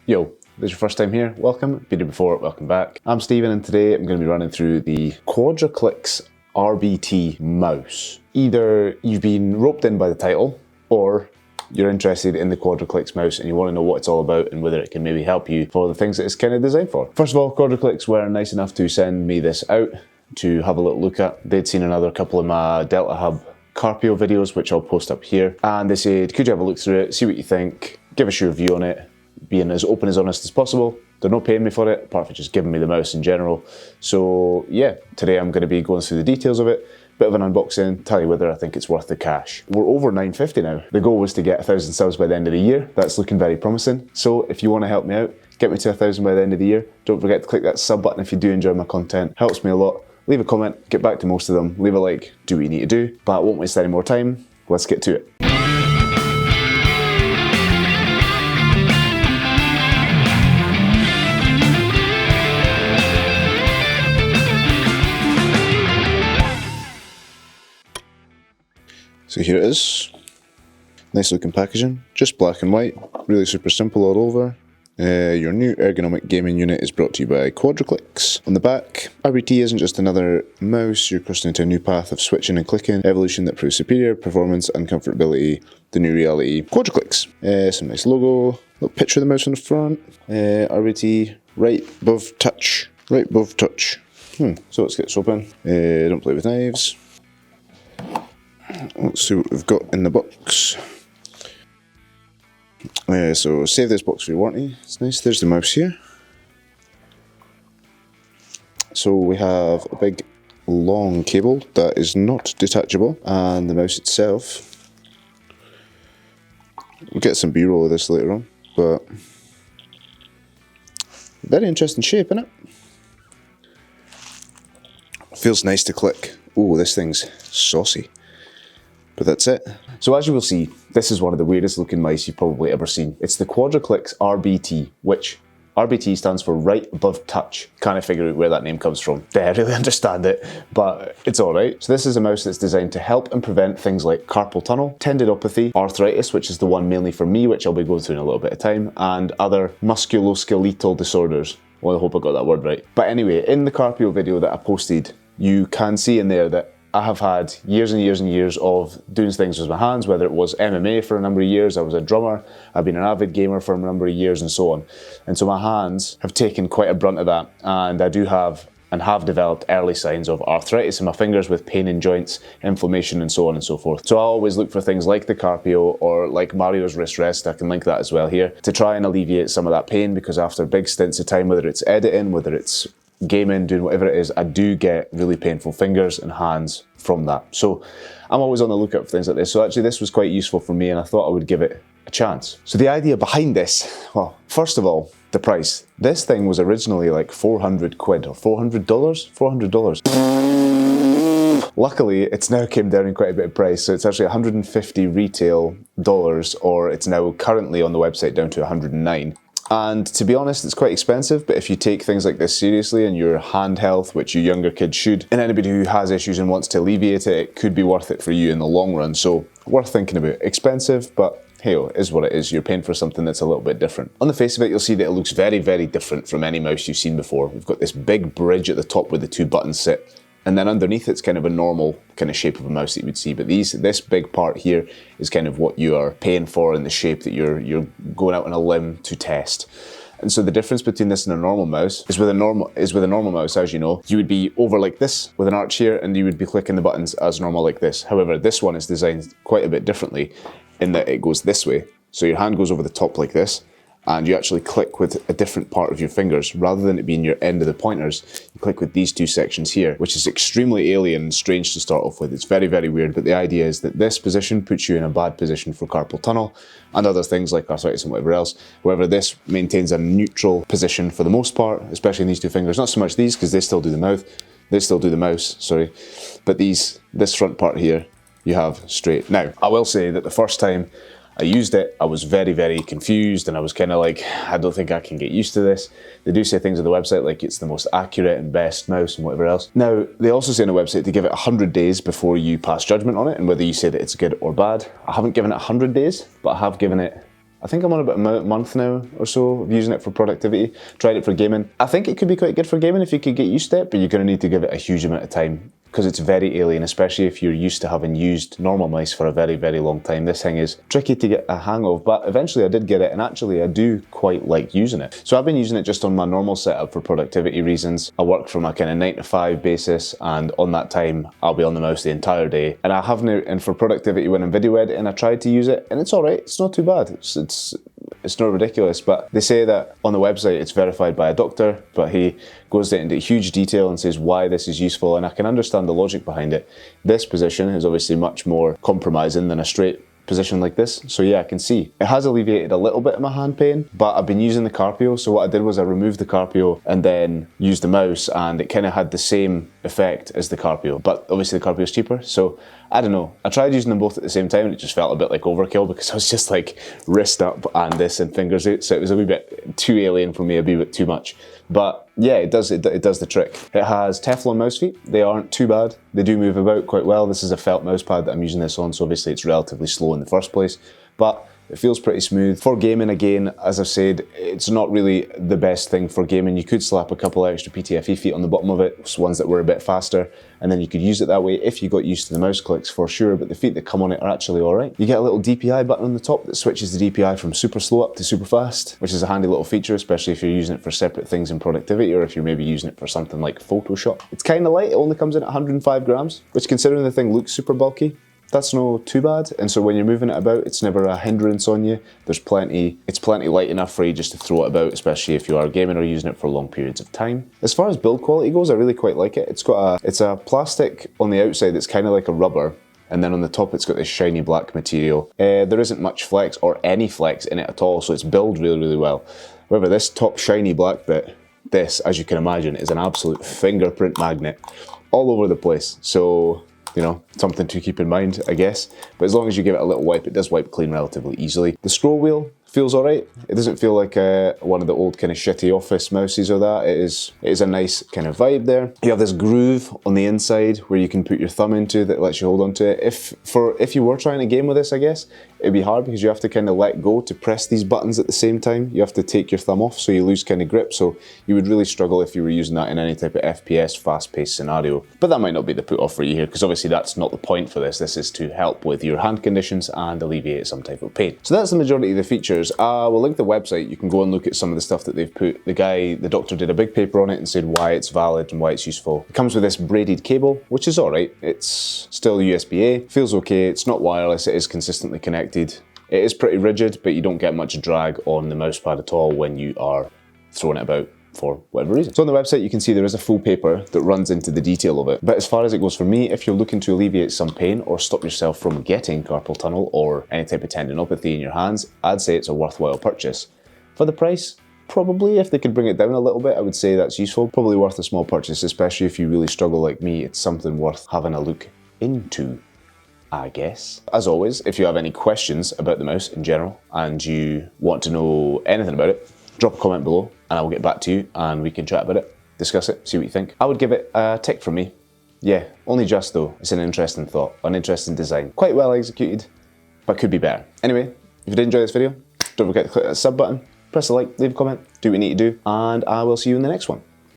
Yo, if this is your first time here, welcome. Been here before, welcome back. I'm Stephen and today I'm going to be running through the Quadraclicks RBT Mouse. Either you've been roped in by the title or you're interested in the Quadraclicks mouse and you want to know what it's all about and whether it can maybe help you for the things that it's kind of designed for. First of all, Quadraclicks were nice enough to send me this out to have a little look at. They'd seen another couple of my Delta Hub Carpal videos, which I'll post up here, and they said, could you have a look through it, see what you think, give us your review on it, being as open as honest as possible. They're not paying me for it, apart from just giving me the mouse in general. So yeah, today I'm going to be going through the details of it, bit of an unboxing, tell you whether I think it's worth the cash. We're over 950 now. The goal was to get 1,000 subs by the end of the year. That's looking very promising. So if you want to help me out, get me to 1,000 by the end of the year. Don't forget to click that sub button if you do enjoy my content. Helps me a lot. Leave a comment, get back to most of them, leave a like, do what you need to do. But I won't waste any more time. Let's get to it. So here it is, nice looking packaging, just black and white, really super simple all over. Your new ergonomic gaming unit is brought to you by Quadraclicks. On the back, RBT isn't just another mouse, you're crossing into a new path of switching and clicking, evolution that proves superior performance and comfortability, the new reality, Quadraclicks. Some nice logo, little picture of the mouse on the front, RBT right above touch, So let's get this open, don't play with knives. Let's see what we've got in the box. So save this box for your warranty. It's nice. There's the mouse here. So we have a big long cable that is not detachable, and the mouse itself. We'll get some B-roll of this later on, but very interesting shape, isn't it? Feels nice to click. Oh, this thing's saucy. But that's it. So as you will see, this is one of the weirdest looking mice you've probably ever seen. It's the Quadraclicks RBT, which RBT stands for right above touch. Kind of figure out where that name comes from. I really understand it, but it's alright. So this is a mouse that's designed to help and prevent things like carpal tunnel, tendinopathy, arthritis, which is the one mainly for me, which I'll be going through in a little bit of time, and other musculoskeletal disorders. Well, I hope I got that word right. But anyway, in the Carpal video that I posted, you can see in there that I have had years and years and years of doing things with my hands, whether it was MMA for a number of years, I was a drummer, I've been an avid gamer for a number of years and so on. And so my hands have taken quite a brunt of that, and I do have and have developed early signs of arthritis in my fingers with pain in joints, inflammation and so on and so forth. So I always look for things like the Carpal or like Mario's wrist rest, I can link that as well here, to try and alleviate some of that pain, because after big stints of time, whether it's editing, whether it's gaming, doing whatever it is, I do get really painful fingers and hands from that. So I'm always on the lookout for things like this. So actually this was quite useful for me and I thought I would give it a chance. So the idea behind this, well, first of all, the price. This thing was originally like 400 quid or $400? $400. Luckily, it's now came down in quite a bit of price. So it's actually 150 retail dollars, or it's now currently on the website down to 109. And to be honest, it's quite expensive, but if you take things like this seriously and your hand health, which you younger kids should, and anybody who has issues and wants to alleviate it, it could be worth it for you in the long run. So worth thinking about. Expensive, but hey, it is what it is. You're paying for something that's a little bit different. On the face of it, you'll see that it looks very, very different from any mouse you've seen before. We've got this big bridge at the top where the two buttons sit. And then underneath it's kind of a normal kind of shape of a mouse that you would see. But this big part here is kind of what you are paying for in the shape that you're going out on a limb to test. And so the difference between this and a normal mouse is with a normal mouse, as you know, you would be over like this with an arch here and you would be clicking the buttons as normal like this. However, this one is designed quite a bit differently in that it goes this way. So your hand goes over the top like this, and you actually click with a different part of your fingers. Rather than it being your end of the pointers, you click with these two sections here, which is extremely alien and strange to start off with. It's very, very weird, but the idea is that this position puts you in a bad position for carpal tunnel and other things like arthritis and whatever else. However, this maintains a neutral position for the most part, especially in these two fingers. Not so much these, because they still do the mouth. They still do the mouse, sorry. But this front part here, you have straight. Now, I will say that the first time I used it, I was very, very confused, and I was kind of like, I don't think I can get used to this. They do say things on the website like it's the most accurate and best mouse and whatever else. Now, they also say on the website to give it 100 days before you pass judgment on it and whether you say that it's good or bad. I haven't given it 100 days, but I have given it I think I'm on about a month now or so of using it for productivity. Tried it for gaming. I think it could be quite good for gaming if you could get used to it, but you're going to need to give it a huge amount of time because it's very alien, especially if you're used to having used normal mice for a very, very long time. This thing is tricky to get a hang of, but eventually I did get it, and actually I do quite like using it. So I've been using it just on my normal setup for productivity reasons. I work from a kind of 9 to 5 basis, and on that time I'll be on the mouse the entire day. And I have now, and for productivity when I'm video editing, I tried to use it, and it's alright, it's not too bad. It's not ridiculous, but they say that on the website it's verified by a doctor, but he goes into huge detail and says why this is useful, and I can understand the logic behind it. This position is obviously much more compromising than a straight position like this, so yeah, I can see. It has alleviated a little bit of my hand pain, but I've been using the Carpal, so what I did was I removed the Carpal and then used the mouse, and it kind of had the same effect as the Carpal, but obviously the Carpal is cheaper, so I don't know. I tried using them both at the same time and it just felt a bit like overkill because I was just like wrist up and this and fingers out, so it was a wee bit too alien for me, a wee bit too much. But yeah, it does the trick. It has Teflon mouse feet. They aren't too bad. They do move about quite well. This is a felt mouse pad that I'm using this on, so obviously it's relatively slow in the first place, but it feels pretty smooth. For gaming, again, as I've said, it's not really the best thing for gaming. You could slap a couple extra PTFE feet on the bottom of it, ones that were a bit faster, and then you could use it that way if you got used to the mouse clicks for sure, but the feet that come on it are actually alright. You get a little DPI button on the top that switches the DPI from super slow up to super fast, which is a handy little feature, especially if you're using it for separate things in productivity or if you're maybe using it for something like Photoshop. It's kind of light, it only comes in at 105 grams, which considering the thing looks super bulky, that's not too bad, and so when you're moving it about, it's never a hindrance on you. It's plenty light enough for you just to throw it about, especially if you are gaming or using it for long periods of time. As far as build quality goes, I really quite like it. It's a plastic on the outside that's kind of like a rubber, and then on the top it's got this shiny black material. There isn't much flex or any flex in it at all, so it's built really, really well. However, this top shiny black bit, this, as you can imagine, is an absolute fingerprint magnet all over the place. So, you know, something to keep in mind, I guess. But as long as you give it a little wipe, it does wipe clean relatively easily. The scroll wheel feels alright. It doesn't feel like one of the old kind of shitty office mouses or that. It is a nice kind of vibe there. You have this groove on the inside where you can put your thumb into that lets you hold onto it. If you were trying to game with this, I guess, it'd be hard because you have to kind of let go to press these buttons at the same time. You have to take your thumb off so you lose kind of grip, so you would really struggle if you were using that in any type of FPS fast-paced scenario. But that might not be the put off for you here, because obviously that's not the point for this. This is to help with your hand conditions and alleviate some type of pain. So that's the majority of the features. We'll link the website. You can go and look at some of the stuff that they've put. The doctor did a big paper on it and said why it's valid and why it's useful. It comes with this braided cable, which is alright. It's still USB-A, feels okay. It's not wireless, it is consistently connected. It is pretty rigid, but you don't get much drag on the mouse pad at all when you are throwing it about for whatever reason. So on the website you can see there is a full paper that runs into the detail of it. But as far as it goes for me, if you're looking to alleviate some pain or stop yourself from getting carpal tunnel or any type of tendinopathy in your hands, I'd say it's a worthwhile purchase. For the price, probably if they could bring it down a little bit, I would say that's useful. Probably worth a small purchase, especially if you really struggle like me. It's something worth having a look into, I guess. As always, if you have any questions about the mouse in general and you want to know anything about it, drop a comment below and I will get back to you and we can chat about it, discuss it, see what you think. I would give it a tick from me. Yeah, only just though. It's an interesting thought, an interesting design. Quite well executed, but could be better. Anyway, if you did enjoy this video, don't forget to click that sub button, press a like, leave a comment, do what you need to do, and I will see you in the next one.